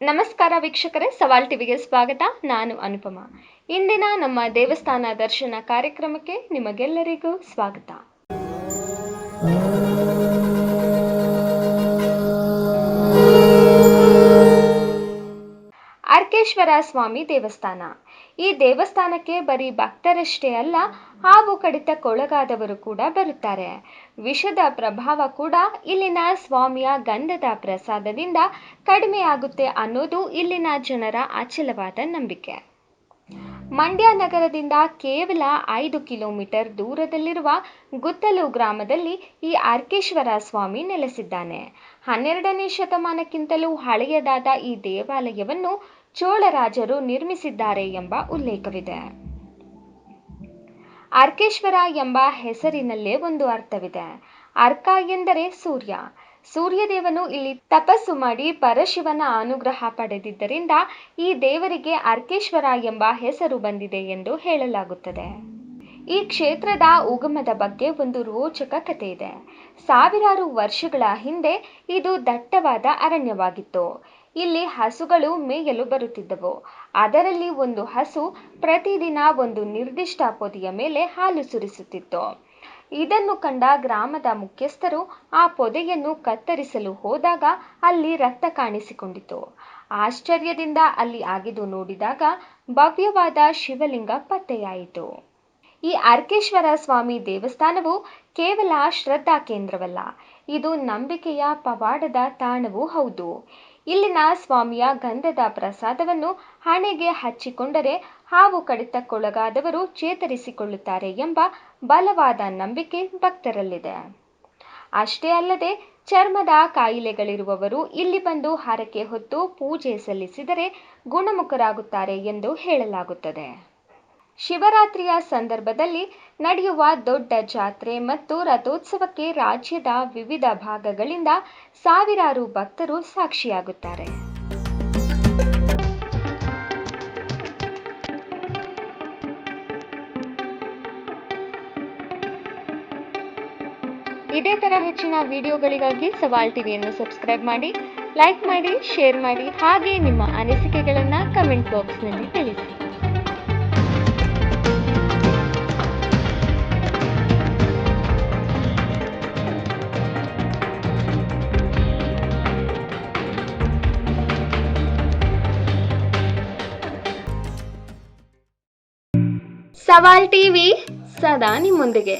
ನಮಸ್ಕಾರ ವೀಕ್ಷಕರೇ, ಸವಾಲ್ ಟಿವಿಗೆ ಸ್ವಾಗತ. ನಾನು ಅನುಪಮ. ಇಂದಿನ ನಮ್ಮ ದೇವಸ್ಥಾನ ದರ್ಶನ ಕಾರ್ಯಕ್ರಮಕ್ಕೆ ನಿಮಗೆಲ್ಲರಿಗೂ ಸ್ವಾಗತ. ಅರ್ಕೇಶ್ವರ ಸ್ವಾಮಿ ದೇವಸ್ಥಾನ. ಈ ದೇವಸ್ಥಾನಕ್ಕೆ ಬರೀ ಭಕ್ತರಷ್ಟೇ ಅಲ್ಲ, ಹಾವು ಕಡಿತಕ್ಕೊಳಗಾದವರು ಕೂಡ ಬರುತ್ತಾರೆ. ವಿಷದ ಪ್ರಭಾವ ಕೂಡ ಇಲ್ಲಿನ ಸ್ವಾಮಿಯ ಗಂಧದ ಪ್ರಸಾದದಿಂದ ಕಡಿಮೆಯಾಗುತ್ತೆ ಅನ್ನೋದು ಇಲ್ಲಿನ ಜನರ ಅಚಲವಾದ ನಂಬಿಕೆ. ಮಂಡ್ಯ ನಗರದಿಂದ ಕೇವಲ 5 ಕಿಲೋಮೀಟರ್ ದೂರದಲ್ಲಿರುವ ಗುತ್ತಲು ಗ್ರಾಮದಲ್ಲಿ ಈ ಅರ್ಕೇಶ್ವರ ಸ್ವಾಮಿ ನೆಲೆಸಿದ್ದಾನೆ. 12ನೇ ಶತಮಾನಕ್ಕಿಂತಲೂ ಹಳೆಯದಾದ ಈ ದೇವಾಲಯವನ್ನು ಚೋಳರಾಜರು ನಿರ್ಮಿಸಿದ್ದಾರೆ ಎಂಬ ಉಲ್ಲೇಖವಿದೆ. ಅರ್ಕೇಶ್ವರ ಎಂಬ ಹೆಸರಿನಲ್ಲೇ ಒಂದು ಅರ್ಥವಿದೆ. ಅರ್ಕ ಎಂದರೆ ಸೂರ್ಯ. ಸೂರ್ಯದೇವನು ಇಲ್ಲಿ ತಪಸ್ಸು ಮಾಡಿ ಪರಶಿವನ ಅನುಗ್ರಹ ಪಡೆದಿದ್ದರಿಂದ ಈ ದೇವರಿಗೆ ಅರ್ಕೇಶ್ವರ ಎಂಬ ಹೆಸರು ಬಂದಿದೆ ಎಂದು ಹೇಳಲಾಗುತ್ತದೆ. ಈ ಕ್ಷೇತ್ರದ ಉಗಮದ ಬಗ್ಗೆ ಒಂದು ರೋಚಕ ಕಥೆ ಇದೆ. ಸಾವಿರಾರು ವರ್ಷಗಳ ಹಿಂದೆ ಇದು ದಟ್ಟವಾದ ಅರಣ್ಯವಾಗಿತ್ತು. ಇಲ್ಲಿ ಹಸುಗಳು ಮೇಯಲು ಬರುತ್ತಿದ್ದವು. ಅದರಲ್ಲಿ ಒಂದು ಹಸು ಪ್ರತಿದಿನ ಒಂದು ನಿರ್ದಿಷ್ಟ ಪೊದೆಯ ಮೇಲೆ ಹಾಲು ಸುರಿಸುತ್ತಿತ್ತು. ಇದನ್ನು ಕಂಡ ಗ್ರಾಮದ ಮುಖ್ಯಸ್ಥರು ಆ ಪೊದೆಯನ್ನು ಕತ್ತರಿಸಲು ಹೋದಾಗ ಅಲ್ಲಿ ರಕ್ತ ಕಾಣಿಸಿಕೊಂಡಿತು. ಆಶ್ಚರ್ಯದಿಂದ ಅಲ್ಲಿ ಅಗೆದು ನೋಡಿದಾಗ ಭವ್ಯವಾದ ಶಿವಲಿಂಗ ಪತ್ತೆಯಾಯಿತು. ಈ ಅರ್ಕೇಶ್ವರ ಸ್ವಾಮಿ ದೇವಸ್ಥಾನವು ಕೇವಲ ಶ್ರದ್ಧಾ ಕೇಂದ್ರವಲ್ಲ, ಇದು ನಂಬಿಕೆಯ ಪವಾಡದ ತಾಣವೂ ಹೌದು. ಇಲ್ಲಿನ ಸ್ವಾಮಿಯ ಗಂಧದ ಪ್ರಸಾದವನ್ನು ಹಣೆಗೆ ಹಚ್ಚಿಕೊಂಡರೆ ಹಾವು ಕಡಿತಕ್ಕೊಳಗಾದವರು ಚೇತರಿಸಿಕೊಳ್ಳುತ್ತಾರೆ ಎಂಬ ಬಲವಾದ ನಂಬಿಕೆ ಭಕ್ತರಲ್ಲಿದೆ. ಅಷ್ಟೇ ಅಲ್ಲದೆ ಚರ್ಮದ ಕಾಯಿಲೆಗಳಿರುವವರು ಇಲ್ಲಿ ಬಂದು ಹರಕೆ ಹೊತ್ತು ಪೂಜೆ ಸಲ್ಲಿಸಿದರೆ ಗುಣಮುಖರಾಗುತ್ತಾರೆ ಎಂದು ಹೇಳಲಾಗುತ್ತದೆ. ಶಿವರಾತ್ರಿಯ ಸಂದರ್ಭದಲ್ಲಿ ನಡೆಯುವ ದೊಡ್ಡ ಜಾತ್ರೆ ಮತ್ತು ರಥೋತ್ಸವಕ್ಕೆ ರಾಜ್ಯದ ವಿವಿಧ ಭಾಗಗಳಿಂದ ಸಾವಿರಾರು ಭಕ್ತರು ಸಾಕ್ಷಿಯಾಗುತ್ತಾರೆ. ಇದೇ ತರ ಹೆಚ್ಚಿನ ವಿಡಿಯೋಗಳಿಗಾಗಿ ಸವಾಲ್ ಟಿವಿಯನ್ನು ಸಬ್ಸ್ಕ್ರೈಬ್ ಮಾಡಿ, ಲೈಕ್ ಮಾಡಿ, ಶೇರ್ ಮಾಡಿ, ಹಾಗೆ ನಿಮ್ಮ ಅನಿಸಿಕೆಗಳನ್ನು ಕಮೆಂಟ್ ಬಾಕ್ಸ್ನಲ್ಲಿ ತಿಳಿಸಿ. ಸವಾಲ್ ಟಿವಿ ಸದಾ ನಿಮ್ಮೊಂದಿಗೆ.